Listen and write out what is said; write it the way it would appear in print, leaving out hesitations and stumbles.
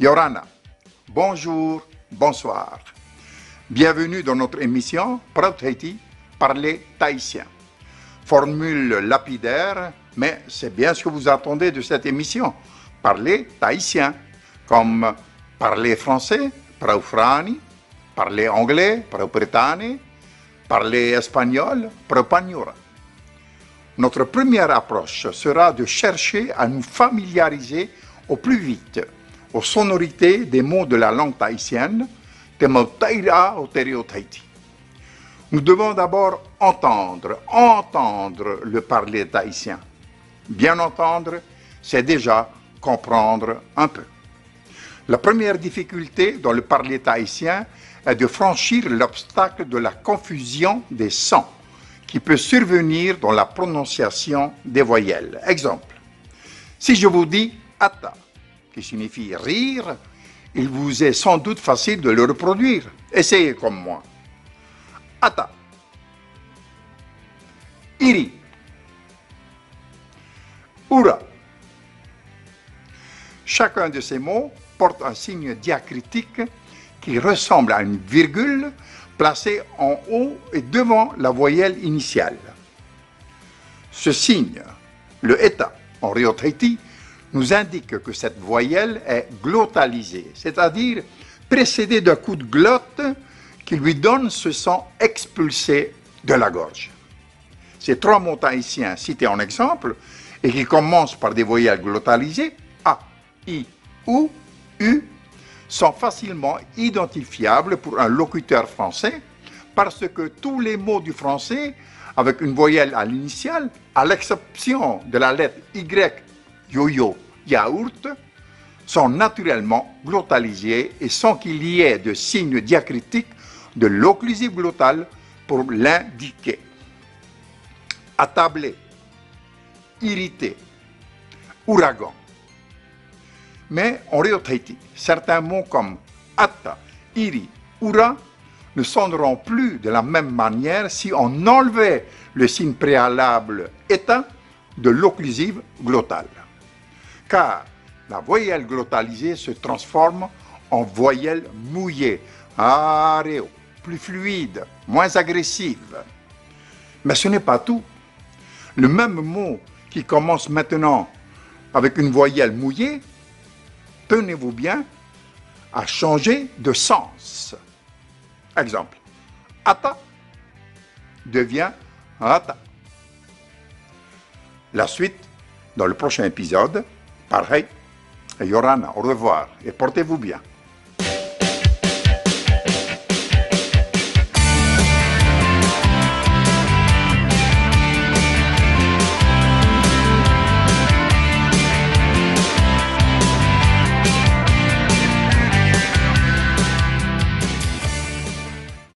Yorana, bonjour, bonsoir. Bienvenue dans notre émission Proud Haiti, parler tahitien. Formule lapidaire, mais c'est bien ce que vous attendez de cette émission. Parler tahitien, comme parler français, praufrani, parler anglais, praupretane, parler espagnol, praupaniora. Notre première approche sera de chercher à nous familiariser au plus vite aux sonorités des mots de la langue tahitienne, des mots taïra au Tahiti. Nous devons d'abord entendre le parler tahitien. Bien entendre, c'est déjà comprendre un peu. La première difficulté dans le parler tahitien est de franchir l'obstacle de la confusion des sons qui peut survenir dans la prononciation des voyelles. Exemple, si je vous dis « ata », qui signifie rire, il vous est sans doute facile de le reproduire. Essayez comme moi. Ata. Iri. Ura. Chacun de ces mots porte un signe diacritique qui ressemble à une virgule placée en haut et devant la voyelle initiale. Ce signe, le eta en Rio Tahiti, nous indique que cette voyelle est glottalisée, c'est-à-dire précédée d'un coup de glotte qui lui donne ce son expulsé de la gorge. Ces trois mots tahitiens cités en exemple et qui commencent par des voyelles glottalisées, A, I, OU, U, sont facilement identifiables pour un locuteur français parce que tous les mots du français avec une voyelle à l'initiale, à l'exception de la lettre Y, yo-yo, yaourt, sont naturellement glottalisés et sans qu'il y ait de signe diacritique de l'occlusive glottale pour l'indiquer. Attablé, irrité, ouragan. Mais en Rio Tahiti, certains mots comme atta, iri, ura ne sonneront plus de la même manière si on enlevait le signe préalable eta de l'occlusive glottale. Car la voyelle glottalisée se transforme en voyelle mouillée, areo, plus fluide, moins agressive. Mais ce n'est pas tout. Le même mot qui commence maintenant avec une voyelle mouillée, tenez-vous bien, a changé de sens. Exemple, ata devient ata. La suite dans le prochain épisode. Pareil, Yorana, au revoir et portez-vous bien.